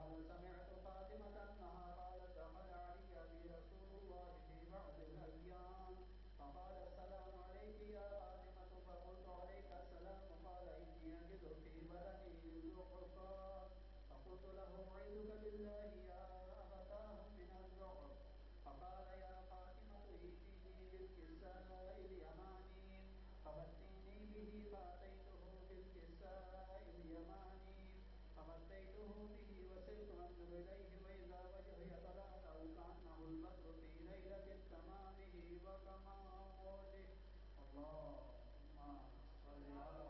قال سمعت فاطمة أنها قالت دخل علي أبي رسول الله في بعض الأيام فقال السلام عليك يا فاطمة فقلت عليك السلام قال إني أجد في بدني زحفا فقلت له أعيذك بالله يا أبتاه من الزحف فقال يا فاطمة ائتيني بالكساء اليماني فغطيني به فأتيته بالكساء اليماني فغطيته به وسرت أنظر إليه وإذا وجهه يتلألأ كأنه البدر في ليلة تمامه وكماله. اللهم صل على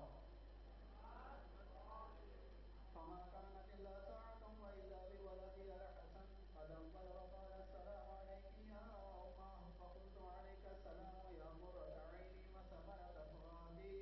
فما كانت إلا ساعة وإذا بولدي الحسن قد أقبل وقال السلام عليك يا أماه فقلت عليك السلام يا قرة عيني وثمرة فؤادي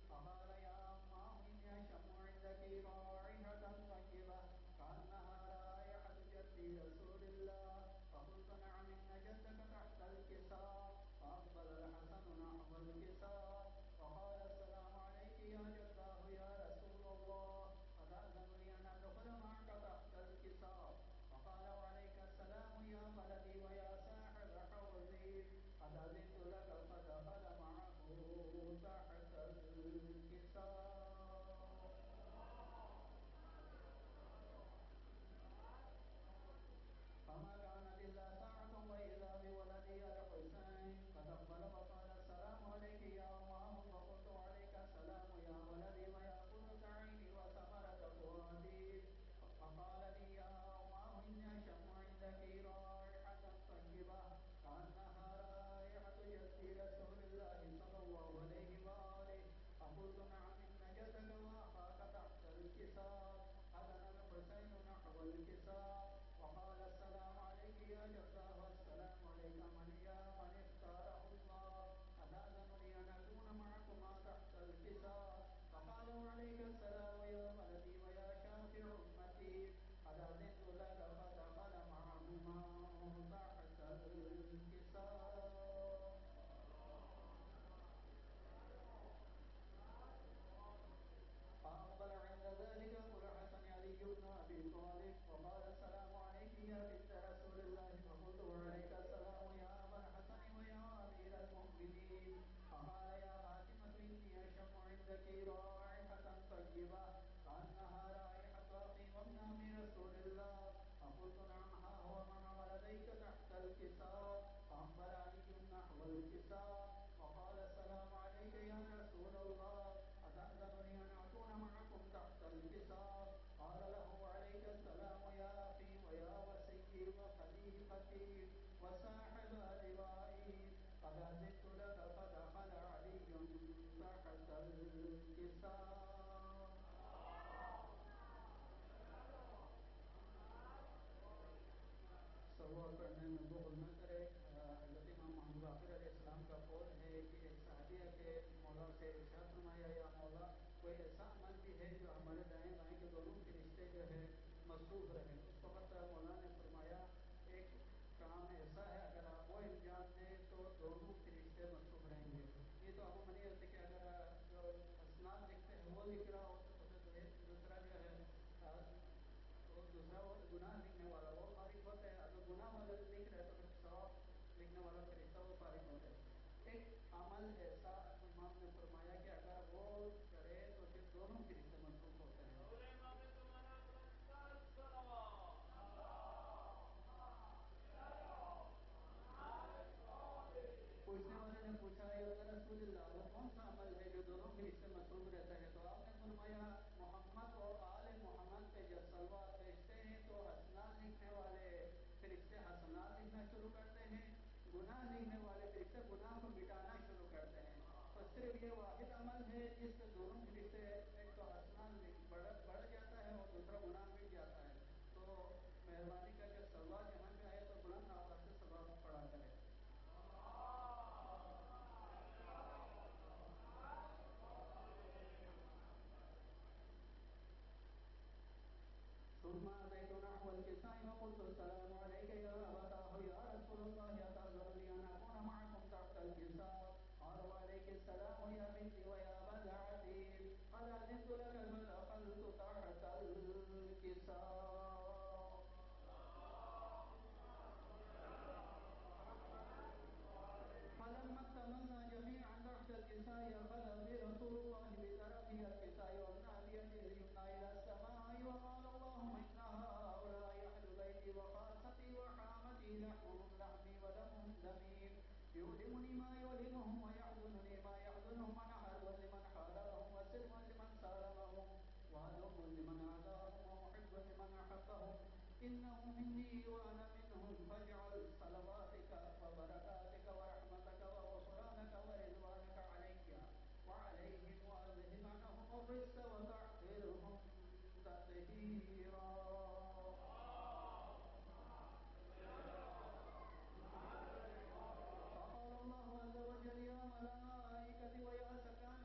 فقال يا أماه إني أشم عندك رائحة طيبة كأنها رائحة جدي رسول الله فقلت نعم إن جدك تحت الكساء فأقبل الحسن نحو الكساء وقال السلام عليك يا جداه يا رسول الله أتأذن لي أن أدخل معك تحت الكساء فقال وعليك السلام يا ولدي ويا ساحر حوزي قد أذنت لك فدخل معه تحت الكساء. فما كانت إلا ساعة وإذا بولدي الحسين قد أقبل وقال السلام عليك يا أماه فقلت عليك السلام يا ولدي ويا قرة عيني وثمرة فؤادي فقال لي يا أماه إني أشم عندك رائحة طيبة كأنها رائحة جدي رسول الله صلى الله عليه وآله فقلت نعم إن جدك وأخاك تحت الكساء حزن الحسين نحو الكساء وقال السلام عليك يا جداه والسلام عليك من اختاره الله أتأذن لي أن أكون معكما تحت الكساء فقال وعليك السلام يا ولدي ويا شافع أمتي قد أذنت لك فدخل معهما تحت الكساء. فأقبل عند ذلك أبو الحسن علي بن أبي طالب وقال السلام عليك يا بنت رسول الله فقلت وعليك السلام يا أبا الحسن ويا أمير المؤمنين فقال يا فاطمة إني أشم عندك رائحة طيبة كأنها رائحة أخي وابن أم رسول الله فقلت نعم ها هو مع ولديك تحت الكساء فأقبل علي نحو الكساء وقال السلام عليك يا رسول الله أتأذن لي أن أكون معكم تحت الكساء قال له عليك السلام يا أخي ويا وسيدي وخليفتي وصاحب لوائي قد أذنت لك فدخل علي تحت الكساء. سوا کرنے میں بغل نہ کرے. حضرت امام محمد باقر علیہ السلام کا قول ہے کہ ایک صحابیہ کے مولا سے ارشاد فرمایا یا مولا کوئی ایسا عمل بھی ہے جو ہمارے دائیں بائیں کے دونوں کے رشتے جو ہے مصروف رہے. اس وقت مولا نے فرمایا ایک کام ایسا ہے اگر آپ وہ انجام دیں تو دونوں کے رشتے مصروف رہیں گے. یہ تو عموماً یہ ہوتا ہے کہ اگر جو اسناد لکھتے ہیں وہ لکھ رہا ہو تو دوسرا جو ہے دوسرا وہ گناہ لکھنے والا وہ فارغ ہوتا ہے. اگر گناہ والا لکھ رہے تو پھر ثواب لکھنے والا فرشتہ وہ فارغ ہوتا ہے. ایک عمل ایسا امام نے فرمایا کہ اگر وہ کرے تو پھر دونوں کے رشتے منسوخ ہوتے ہیں. پوچھنے والے نے پوچھا یا رسول اللہ وہ کون سا عمل ہے جو دونوں کے رشتے مصروف رہتا ہے؟ تو آپ نے فرمایا محمد اور آل محمد پہ جب صلوات بھیجتے ہیں تو حسنات لکھنے والے فرشتے حسنات لکھنا شروع کرتے ہیں, گناہ لکھنے والے فرشتے گناہ کو مٹانا شروع کرتے ہیں. تو صرف یہ واحد عمل ہے جس سے دونوں فرشتے ایک تو حسنات بڑھ جاتا ہے اور دوسرا گناہ مٹ جاتا ہے. تو مہربانی کر کے صلوات یہاں پہ آئے تو بلند آواز سے صلوات پڑھا کرے. ثم أتيت نحو الكساء وقلت السلام عليك يا أبتاه يا رسول الله أتأذن لي أن أكون معكم تحت الكساء قال وعليك السلام يا بنتي ويا بدعتي قد أذنت لك فدخلت تحت الكساء. لحمي لحمهم لحمي ودمهم دمي يؤلمني ما يؤلمهم ويحزنني ما يحزنهم أنا حرب لمن حاربهم وسلم لمن سالمهم وعدو لمن عاداهم ومحب لمن أحبهم إنهم مني وأنا منهم فاجعل صلواتك وبركاتك ورحمتك وغفرانك ورضوانك علي وعليهم وأذهب عنهم الرجس وطهرهم تطهيرا. فقال الله عز وجل يا ملائكتي ويا سكان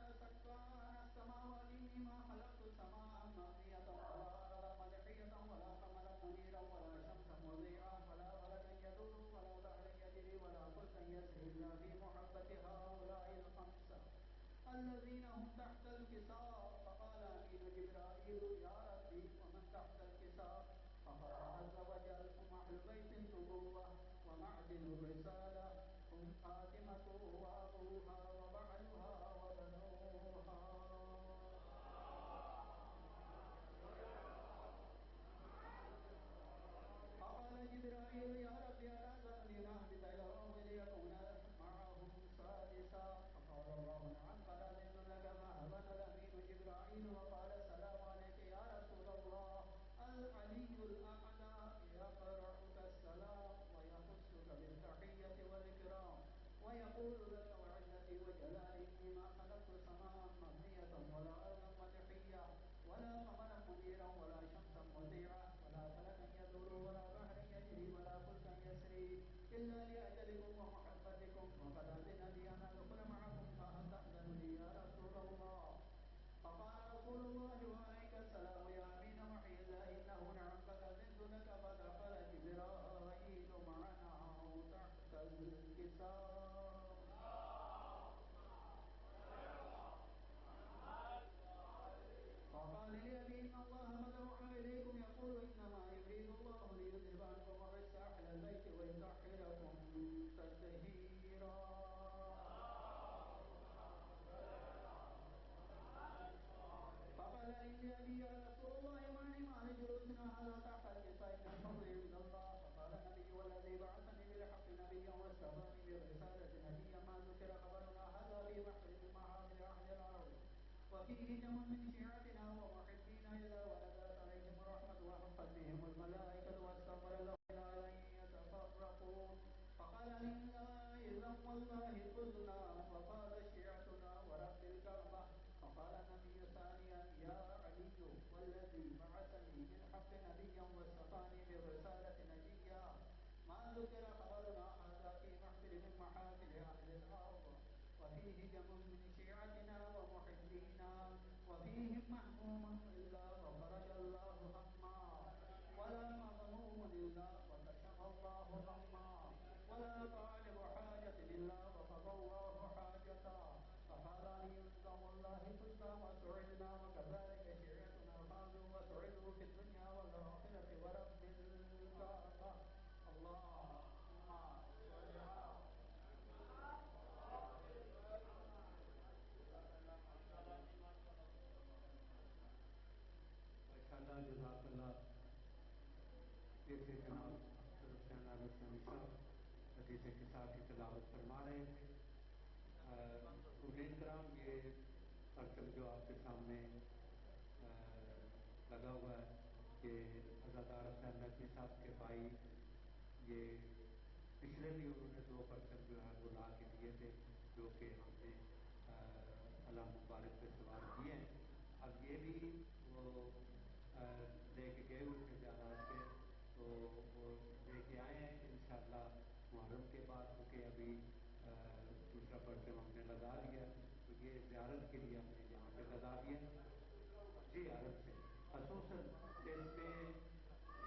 السماوات إني ما خلقت السماء مبنية ولا أرضا مدحية ولا قمرا منيرا ولا شمسا مضيئا ولا ولدا يدور ولا بحرا يجري ولا فلكا يسري إلا في محبة هؤلاء الخمسة الذين هم تحت الكساء. فقال أمين جبرائيل يا ربي ومن تحت الكساء؟ فقال عز وجل هم أهل بيت النبوة ومعدن الرسالة هم فاطمة وأبوها وبعلها وبنوها. فقال جبرائيل يا ربي ألا تأذن أهبط إلى الأرض ليكون معهم سادسا. فقال الله نعم قد أذن لك. فهبط الأمين جبرائيل وقال السلام عليك يا رسول الله العلي الأعلى يقرأك السلام ويخصك بالتحية والإكرام ويقول لك وعزتي وجلالي ما خلقت سماء مبنية ولا أرضا مدحية ولا قمرا منيرا ولا شمسا مضيعة ولا فلكا يدور ولا بحرا يجري ولا فلكا يسري إلا لأجلكم ومحبتكم وقد أذن لي أن أدخل معكم فهل تأذن لي يا رسول الله؟ فقال رسول الله وعليك السلام يا أمين وحي الله إنه نعم قد أذنت لك. فدخل جبرائيل معنا تحت الكساء. فقال لأبي إن الله قد أوحى إليكم يقول إنما يريد الله ليذهب عنكم الرجس أهل البيت ويطهركم تطهيرا. فقال لأبي يا رسول الله ما لمعنى جلوسنا هذا تحت الكساء إن الفضل عند الله. فقال النبي والذي بعثني بالحق نبيا واستغفرني بالرسالة نبيا ما ذكر خبرنا هذا في بحر من محافل أهل الأرض وفيه جمع من شيعتنا ومحبين إذا ولدت عليهم الرحمة وحفت بهم الملائكة واستغفر لهم إلى أن يتفرقوا. فقال إذا والله قلنا وقال شيعتنا ورب الكعبة. فقال النبي ثانيا يا علي والذي بعثني بالحق نبيا واستقاني بالرسالة نبيا ما ذكر خبرنا هذا في محفل من محافل أهل الأرض وفيه جمع من شيعتنا ومحبينا وفيهم مهموم إلا وفرج الله هما ولا مغموم إلا وكشف الله غما ولا طالب حاجة إلا وقضى الله حاجتا. فقال علي والله قلنا وسعدنا وكذلك شيعتنا فازوا وسعدوا في الدنيا والآخرة ورب الكعبة. اللهم صل على ماشاءاللہ جزاک اللہ. یہ تھے جناب حسین عالثانی صاحب حدیث کساء کی تلاوت فرما رہے تھے. امید کرام یہ پرچم جو آپ کے سامنے لگا ہوا ہے کہ ازادار حسین نقوی صاحب کے بھائی یہ پچھلے بھی انہوں نے 2 پرچم جو ہے وہ لا کے دیے تھے جو کہ ہم نے علم مبارک پہ سوال کیے ہیں. اب یہ بھی وہ لے کے گئے ہوئے تھے جہاز پہ تو وہ لے کے آئے ہیں انشاءاللہ محرم کے بعد کیونکہ ابھی دوسرا پرچم ہم نے لگا لیا تو یہ زیارت کے لیے ہم نے یہاں پہ لگا دیا. جی عرب سے خصوصاً اس میں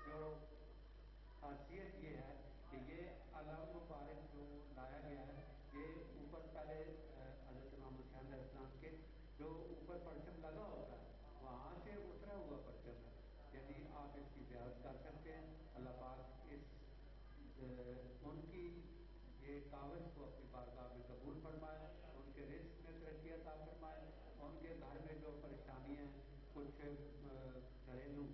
جو خاصیت یہ ہے کہ یہ علم مبارک جو لایا گیا ہے یہ اوپر پہلے حضرت امام حسین علیہ السلام کے جو اوپر پرچم لگا ہوتا ہے وہاں سے اترا ہوا پرچم ہے. یعنی آپ اس کی زیارت کر سکتے ہیں. اللہ پاک ان کی یہ کاوش کو اپنی بارگاہ میں قبول فرمائے, ان کے رزق میں ترقی عطا فرمائے, ان کے گھر میں جو پریشانیاں ہیں کچھ گھریلو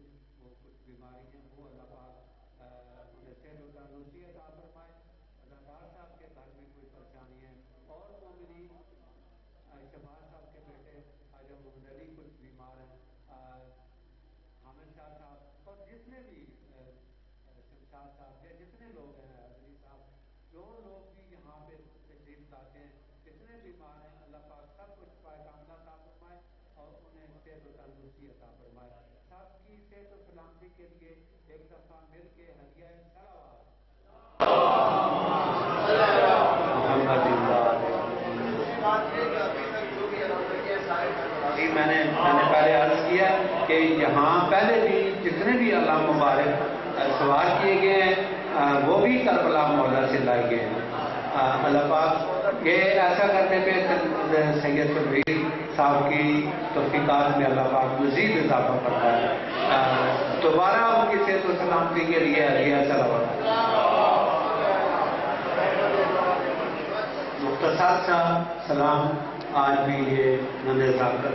وہ کچھ بیماری ہیں وہ اللہ پاک انہیں صحت و تندرستی عطا شاہ صاحب کے جتنے لوگ ہیں حضری صاحب جو لوگ بھی یہاں پہ تشریف لاتے ہیں جتنے بیمار ہیں اللہ پاک سب کچھ پائے کاملہ عطا فرمائے اور انہیں صحت و تندرستی عطا فرمائے. سب کی صحت و سلامتی کے لیے ایک دفعہ مل کے ہدیہ صلوات جی میں نے پہلے عرض کیا کہ یہاں پہلے بھی جتنے بھی اللہ مبارک سوال کیے گئے ہیں وہ بھی کربلا مولا سے لائے گئے ہیں. اللہ پاک یہ ایسا کرنے پہ سید تبریز صاحب کی توفیقات میں اللہ پاک مزید اضافہ کرتا ہے. دوبارہ ان کی صحت و سلامتی کے لیے ہدیہ صلوات. مختصر سا سلام آج بھی یہ نظر صاحب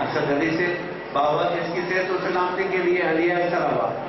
اسد علی سے بابا اس کی صحت و سلامتی کے لیے ہدیہ صلوات.